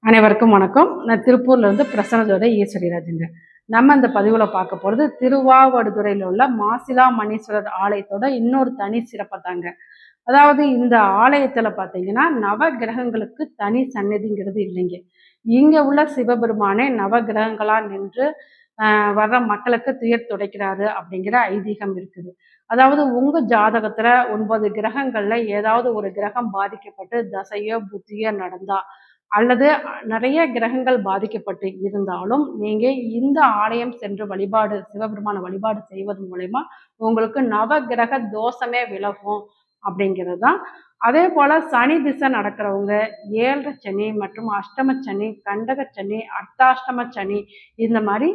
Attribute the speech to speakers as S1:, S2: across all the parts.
S1: அனைவருக்கும் வணக்கம். நான் திருப்பூர்ல இருந்து பிரசன்னதோட ஈஸ்வரி ராஜுங்க. நம்ம இந்த பதிவுல பார்க்க போறது திருவாவடுதுறையில் உள்ள மாசிலா மணீஸ்வரர் ஆலயத்தோட இன்னொரு தனி சிறப்பை தாங்க. அதாவது இந்த ஆலயத்துல பார்த்தீங்கன்னா நவ கிரகங்களுக்கு தனி சன்னதிங்கிறது இல்லைங்க. இங்க உள்ள சிவபெருமானே நவ கிரகங்களா நின்று வர்ற மக்களுக்கு துயர் துடைக்கிறாரு அப்படிங்கிற ஐதீகம் இருக்குது. அதாவது உங்க ஜாதகத்துல 9 கிரகங்கள்ல ஏதாவது ஒரு கிரகம் பாதிக்கப்பட்டு தசையோ புத்தியோ நடந்தா அல்லது நிறைய கிரகங்கள் பாதிக்கப்பட்டு இருந்தாலும் நீங்க இந்த ஆலயம் சென்று வழிபாடு சிவபெருமான வழிபாடு செய்வது மூலயமா உங்களுக்கு நவ கிரக தோஷமே விலகும் அப்படிங்கிறது தான். அதே போல சனி திசை நடக்கிறவங்க 7 சனி மற்றும் அஷ்டம சனி, கண்டக சனி, அர்த்தாஷ்டம சனி இந்த மாதிரி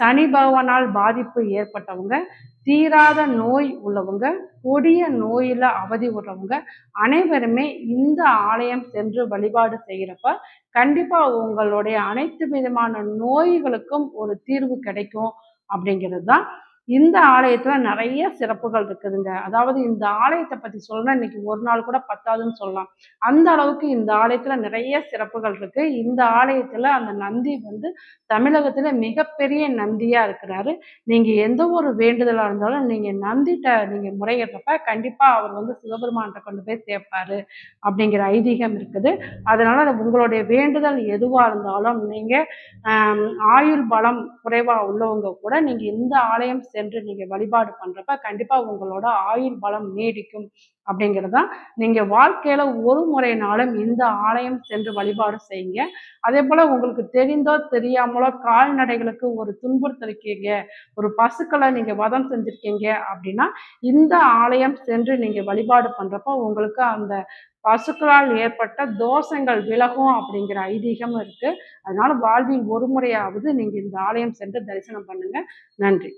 S1: சனி பகவானால் பாதிப்பு ஏற்பட்டவங்க, தீராத நோய் உள்ளவங்க, கொடிய நோயில அவதி உள்ளவங்க அனைவருமே இந்த ஆலயம் சென்று வழிபாடு செய்கிறப்ப கண்டிப்பா உங்களுடைய அனைத்து விதமான நோய்களுக்கும் ஒரு தீர்வு கிடைக்கும் அப்படிங்கிறது தான். இந்த ஆலயத்துல நிறைய சிறப்புகள் இருக்குதுங்க. அதாவது இந்த ஆலயத்தை பத்தி சொல்லணும்னா இன்னைக்கு ஒரு நாள் கூட பத்தாதுன்னு சொல்லலாம். அந்த அளவுக்கு இந்த ஆலயத்துல நிறைய சிறப்புகள் இருக்கு. இந்த ஆலயத்துல அந்த நந்தி தமிழகத்துல மிகப்பெரிய நந்தியா இருக்கிறாரு. நீங்க எந்த ஒரு வேண்டுதலா இருந்தாலும் நீங்க நந்திட்ட நீங்க முறையிடுறப்ப கண்டிப்பா அவர் சிவபெருமான்கிட்ட கொண்டு போய் சேர்ப்பாரு அப்படிங்கிற ஐதீகம் இருக்குது. அதனால உங்களுடைய வேண்டுதல் எதுவா இருந்தாலும் நீங்க ஆயுள் பலம் குறைவா உள்ளவங்க கூட நீங்க இந்த ஆலயம் சென்று நீங்க வழிபாடு பண்றப்ப கண்டிப்பா உங்களோட ஆயுள் பலம் நீடிக்கும் அப்படிங்கிறதா. நீங்க வாழ்க்கையில ஒரு முறைனாலும் இந்த ஆலயம் சென்று வழிபாடு செய்யுங்க. அதே போல உங்களுக்கு தெரிந்தோ தெரியாமலோ கால்நடைகளுக்கு ஒரு துன்புறுத்திருக்கீங்க, ஒரு பசுக்களை நீங்க வதம் செஞ்சிருக்கீங்க அப்படின்னா இந்த ஆலயம் சென்று நீங்க வழிபாடு பண்றப்ப உங்களுக்கு அந்த பசுக்களால் ஏற்பட்ட தோஷங்கள் விலகும் அப்படிங்கிற ஐதீகமும் இருக்கு. அதனால வாழ்வில் ஒரு முறையாவது நீங்க இந்த ஆலயம் சென்று தரிசனம் பண்ணுங்க. நன்றி.